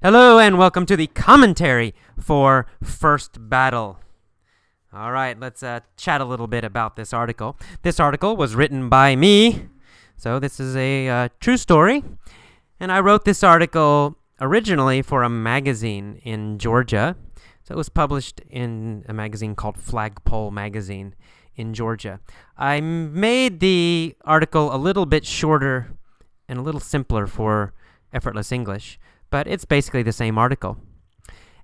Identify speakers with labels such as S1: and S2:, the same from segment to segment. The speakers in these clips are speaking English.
S1: Hello and welcome to the commentary for First Battle. All right, let's chat a little bit about this article. This article was written by me, so this is a true story. And I wrote this article originally for a magazine in Georgia. So it was published in a magazine called Flagpole Magazine in Georgia. I made the article a little bit shorter and a little simpler for Effortless English, but it's basically the same article.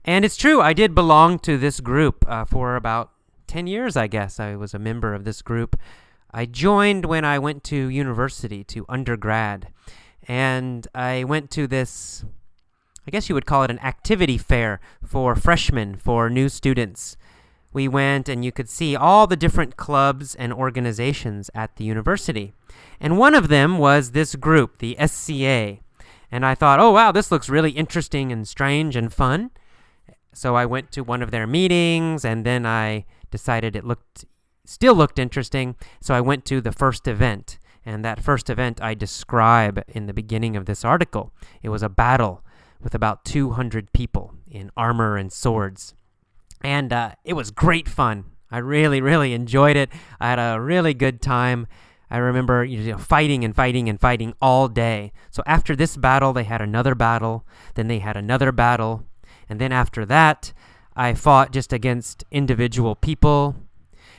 S1: And it's true, I did belong to this group for about 10 years, I guess. I was a member of this group. I joined when I went to university, to undergrad. And I went to this, I guess you would call it an activity fair for freshmen, for new students. We went and you could see all the different clubs and organizations at the university. And one of them was this group, the SCA. And I thought, oh wow, this looks really interesting and strange and fun. So I went to one of their meetings, and then I decided it still looked interesting. So I went to the first event. And that first event I describe in the beginning of this article. It was a battle with about 200 people in armor and swords. And it was great fun. I really, really enjoyed it. I had a really good time. I remember fighting and fighting and fighting all day. So after this battle, they had another battle. Then they had another battle. And then after that, I fought just against individual people.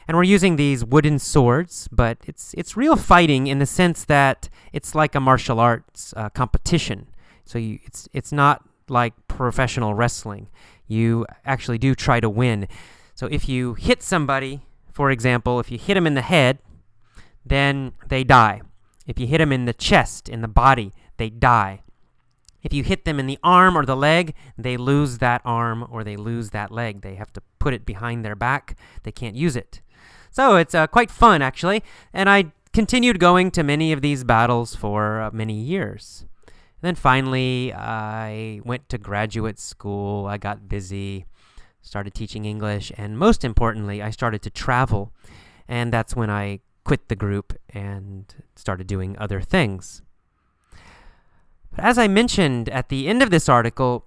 S1: And we're using these wooden swords, but it's real fighting in the sense that it's like a martial arts competition. So it's not like professional wrestling. You actually do try to win. So if you hit somebody, for example, if you hit them in the head, then they die. If you hit them in the chest, in the body, they die. If you hit them in the arm or the leg, they lose that arm or they lose that leg. They have to put it behind their back. They can't use it. So it's quite fun, actually. And I continued going to many of these battles for many years. And then finally, I went to graduate school. I got busy, started teaching English, and most importantly, I started to travel. And that's when I quit the group and started doing other things. But as I mentioned at the end of this article,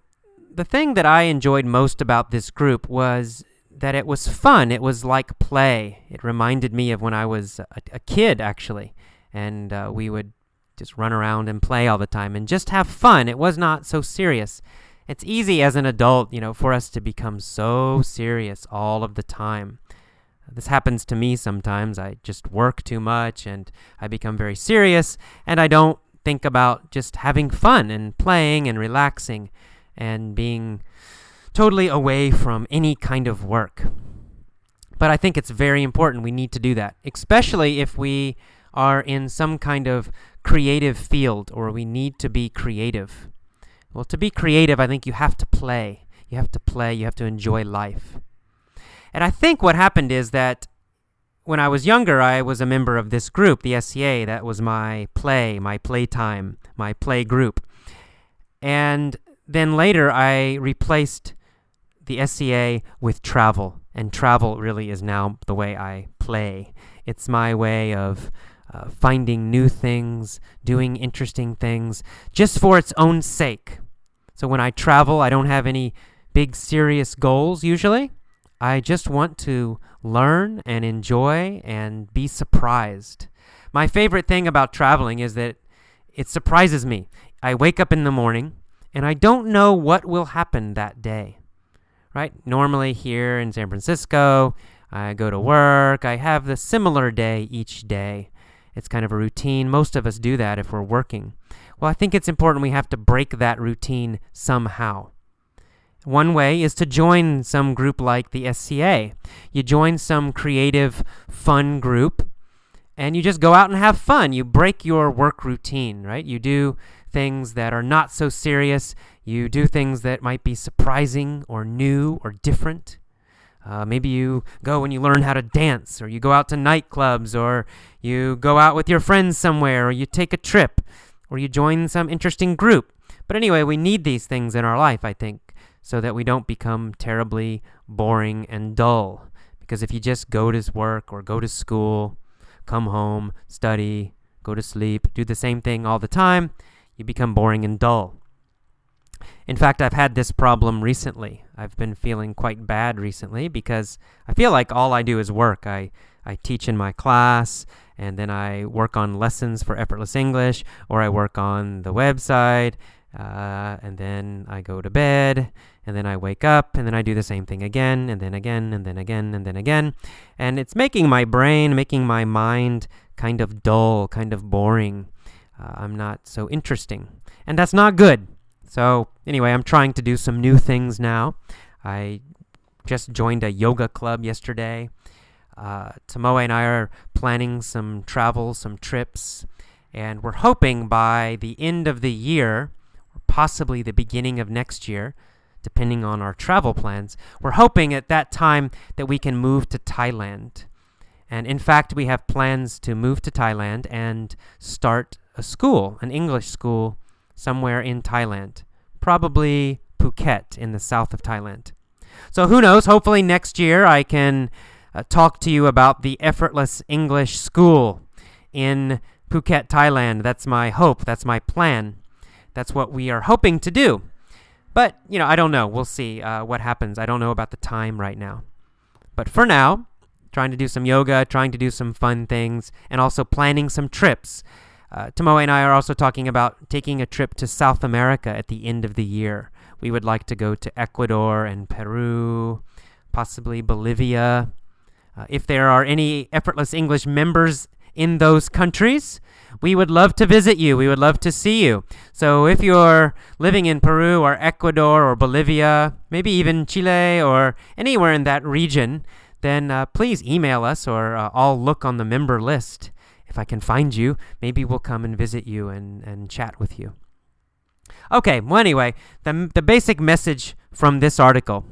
S1: the thing that I enjoyed most about this group was that it was fun. It was like play. It reminded me of when I was a kid, actually. And we would just run around and play all the time and just have fun. It was not so serious. It's easy as an adult, for us to become so serious all of the time. This happens to me sometimes. I just work too much and I become very serious, and I don't think about just having fun and playing and relaxing and being totally away from any kind of work. But I think it's very important. We need to do that, especially if we are in some kind of creative field or we need to be creative. Well, to be creative, I think you have to play. You have to play. You have to enjoy life. And I think what happened is that when I was younger, I was a member of this group, the SCA. That was my playtime, my play group. And then later, I replaced the SCA with travel. And travel really is now the way I play. It's my way of finding new things, doing interesting things, just for its own sake. So when I travel, I don't have any big serious goals usually. I just want to learn and enjoy and be surprised. My favorite thing about traveling is that it surprises me. I wake up in the morning and I don't know what will happen that day, right? Normally here in San Francisco, I go to work. I have the similar day each day. It's kind of a routine. Most of us do that if we're working. Well, I think it's important we have to break that routine somehow. One way is to join some group like the SCA. You join some creative, fun group, and you just go out and have fun. You break your work routine, right? You do things that are not so serious. You do things that might be surprising or new or different. Maybe you go and you learn how to dance, or you go out to nightclubs, or you go out with your friends somewhere, or you take a trip, or you join some interesting group. But anyway, we need these things in our life, I think, so that we don't become terribly boring and dull. Because if you just go to work or go to school, come home, study, go to sleep, do the same thing all the time, you become boring and dull. In fact, I've had this problem recently. I've been feeling quite bad recently because I feel like all I do is work. I teach in my class, and then I work on lessons for Effortless English, or I work on the website, and then I go to bed, and then I wake up, and then I do the same thing again, and then again, and then again, and then again. And it's making my brain, making my mind kind of dull, kind of boring. I'm not so interesting. And that's not good. So anyway, I'm trying to do some new things now. I just joined a yoga club yesterday. Tomoe and I are planning some travel, some trips, and we're hoping by the end of the year, or possibly the beginning of next year, depending on our travel plans, we're hoping at that time that we can move to Thailand. And in fact, we have plans to move to Thailand and start a school, an English school, somewhere in Thailand, probably Phuket in the south of Thailand. So who knows, hopefully next year I can talk to you about the Effortless English School in Phuket, Thailand. That's my hope. That's my plan. That's what we are hoping to do. But, I don't know. We'll see what happens. I don't know about the time right now. But for now, trying to do some yoga, trying to do some fun things, and also planning some trips. Tomoe and I are also talking about taking a trip to South America at the end of the year. We would like to go to Ecuador and Peru, possibly Bolivia. If there are any Effortless English members in those countries, we would love to visit you. We would love to see you. So if you're living in Peru or Ecuador or Bolivia, maybe even Chile or anywhere in that region, then please email us, or I'll look on the member list. If I can find you, maybe we'll come and visit you and chat with you. Okay, well anyway, the basic message from this article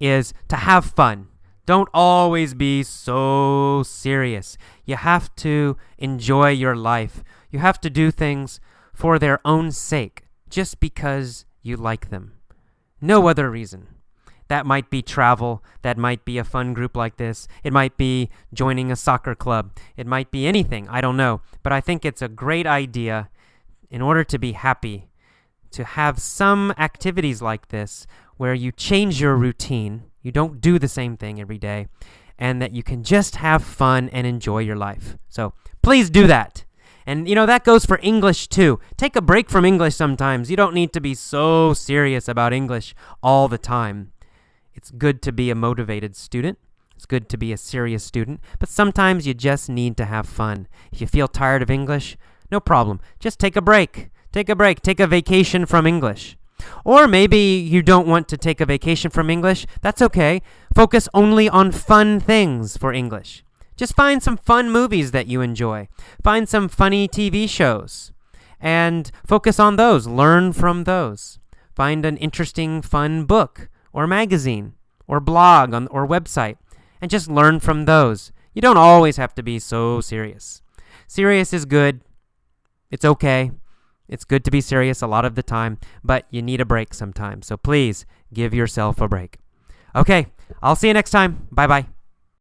S1: is to have fun. Don't always be so serious. You have to enjoy your life. You have to do things for their own sake, just because you like them. No other reason. That might be travel. That might be a fun group like this. It might be joining a soccer club. It might be anything. I don't know. But I think it's a great idea, in order to be happy, to have some activities like this where you change your routine. You don't do the same thing every day, and that you can just have fun and enjoy your life. So please do that. And, that goes for English too. Take a break from English sometimes. You don't need to be so serious about English all the time. It's good to be a motivated student. It's good to be a serious student. But sometimes you just need to have fun. If you feel tired of English, no problem. Just take a break. Take a break. Take a vacation from English. Or maybe you don't want to take a vacation from English. That's okay. Focus only on fun things for English. Just find some fun movies that you enjoy. Find some funny TV shows and focus on those. Learn from those. Find an interesting, fun book or magazine or blog or website and just learn from those. You don't always have to be so serious. Serious is good. It's okay. It's good to be serious a lot of the time, but you need a break sometimes. So please give yourself a break. Okay, I'll see you next time. Bye-bye.